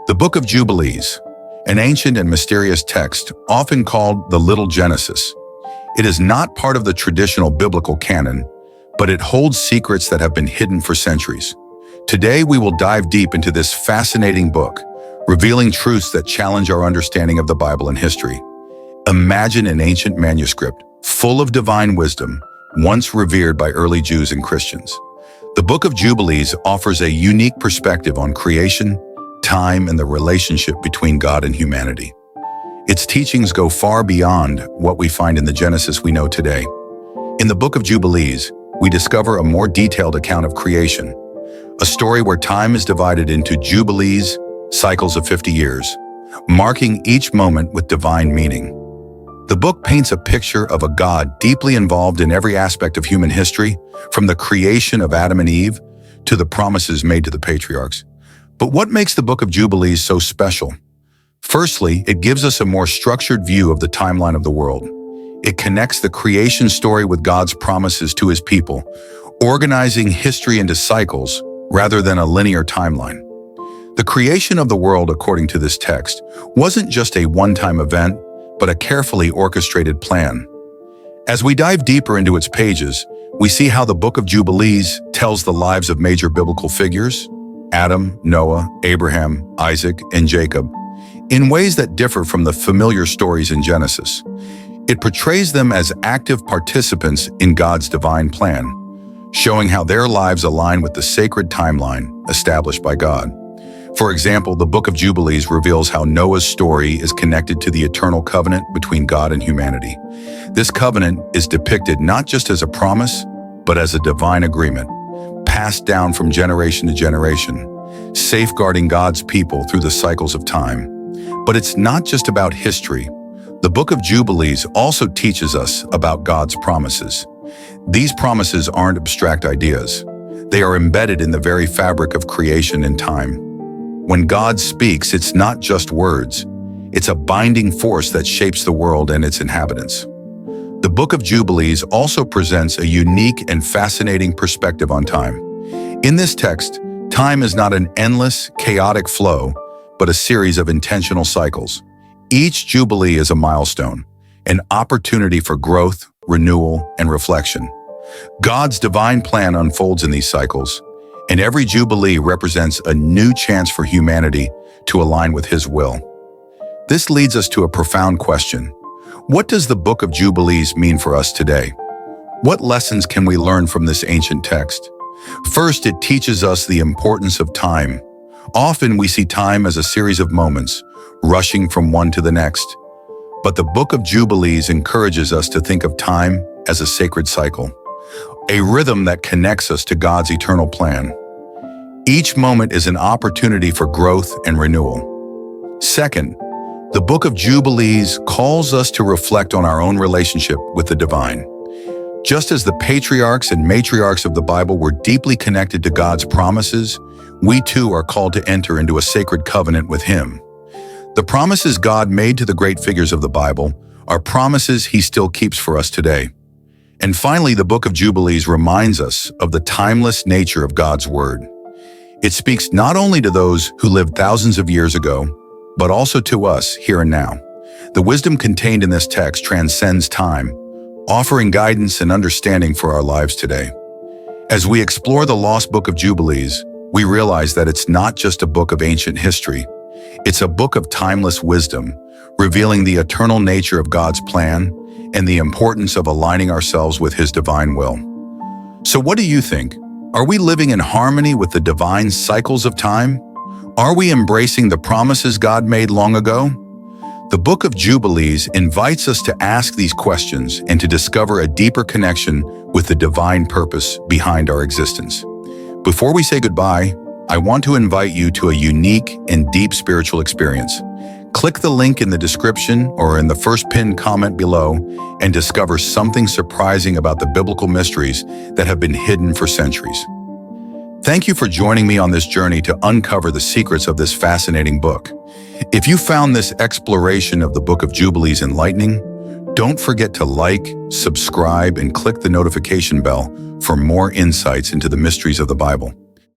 The Book of Jubilees, an ancient and mysterious text often called the Little Genesis. It is not part of the traditional biblical canon, but it holds secrets that have been hidden for centuries. Today, we will dive deep into this fascinating book, revealing truths that challenge our understanding of the Bible and history. Imagine an ancient manuscript full of divine wisdom, once revered by early Jews and Christians. The Book of Jubilees offers a unique perspective on creation, time, and the relationship between God and humanity. Its teachings go far beyond what we find in the Genesis we know today. In the Book of Jubilees, we discover a more detailed account of creation, a story where time is divided into jubilees, cycles of 50 years, marking each moment with divine meaning. The book paints a picture of a God deeply involved in every aspect of human history, from the creation of Adam and Eve to the promises made to the patriarchs. But what makes the Book of Jubilees so special? Firstly, it gives us a more structured view of the timeline of the world. It connects the creation story with God's promises to his people, organizing history into cycles rather than a linear timeline. The creation of the world, according to this text, wasn't just a one-time event, but a carefully orchestrated plan. As we dive deeper into its pages, we see how the Book of Jubilees tells the lives of major biblical figures, Adam, Noah, Abraham, Isaac, and Jacob, in ways that differ from the familiar stories in Genesis. It portrays them as active participants in God's divine plan, showing how their lives align with the sacred timeline established by God. For example, the Book of Jubilees reveals how Noah's story is connected to the eternal covenant between God and humanity. This covenant is depicted not just as a promise, but as a divine agreement, passed down from generation to generation, safeguarding God's people through the cycles of time. But it's not just about history. The Book of Jubilees also teaches us about God's promises. These promises aren't abstract ideas. They are embedded in the very fabric of creation and time. When God speaks, it's not just words. It's a binding force that shapes the world and its inhabitants. The Book of Jubilees also presents a unique and fascinating perspective on time. In this text, time is not an endless, chaotic flow, but a series of intentional cycles. Each jubilee is a milestone, an opportunity for growth, renewal, and reflection. God's divine plan unfolds in these cycles, and every jubilee represents a new chance for humanity to align with his will. This leads us to a profound question. What does the Book of Jubilees mean for us today? What lessons can we learn from this ancient text? First, it teaches us the importance of time. Often we see time as a series of moments, rushing from one to the next. But the Book of Jubilees encourages us to think of time as a sacred cycle, a rhythm that connects us to God's eternal plan. Each moment is an opportunity for growth and renewal. Second, the Book of Jubilees calls us to reflect on our own relationship with the divine. Just as the patriarchs and matriarchs of the Bible were deeply connected to God's promises, we too are called to enter into a sacred covenant with him. The promises God made to the great figures of the Bible are promises he still keeps for us today. And finally, the Book of Jubilees reminds us of the timeless nature of God's word. It speaks not only to those who lived thousands of years ago, but also to us here and now. The wisdom contained in this text transcends time, offering guidance and understanding for our lives today. As we explore the Lost Book of Jubilees, we realize that it's not just a book of ancient history. It's a book of timeless wisdom, revealing the eternal nature of God's plan and the importance of aligning ourselves with his divine will. So what do you think? Are we living in harmony with the divine cycles of time? Are we embracing the promises God made long ago? The Book of Jubilees invites us to ask these questions and to discover a deeper connection with the divine purpose behind our existence. Before we say goodbye, I want to invite you to a unique and deep spiritual experience. Click the link in the description or in the first pinned comment below and discover something surprising about the biblical mysteries that have been hidden for centuries. Thank you for joining me on this journey to uncover the secrets of this fascinating book. If you found this exploration of the Book of Jubilees enlightening, don't forget to like, subscribe, and click the notification bell for more insights into the mysteries of the Bible.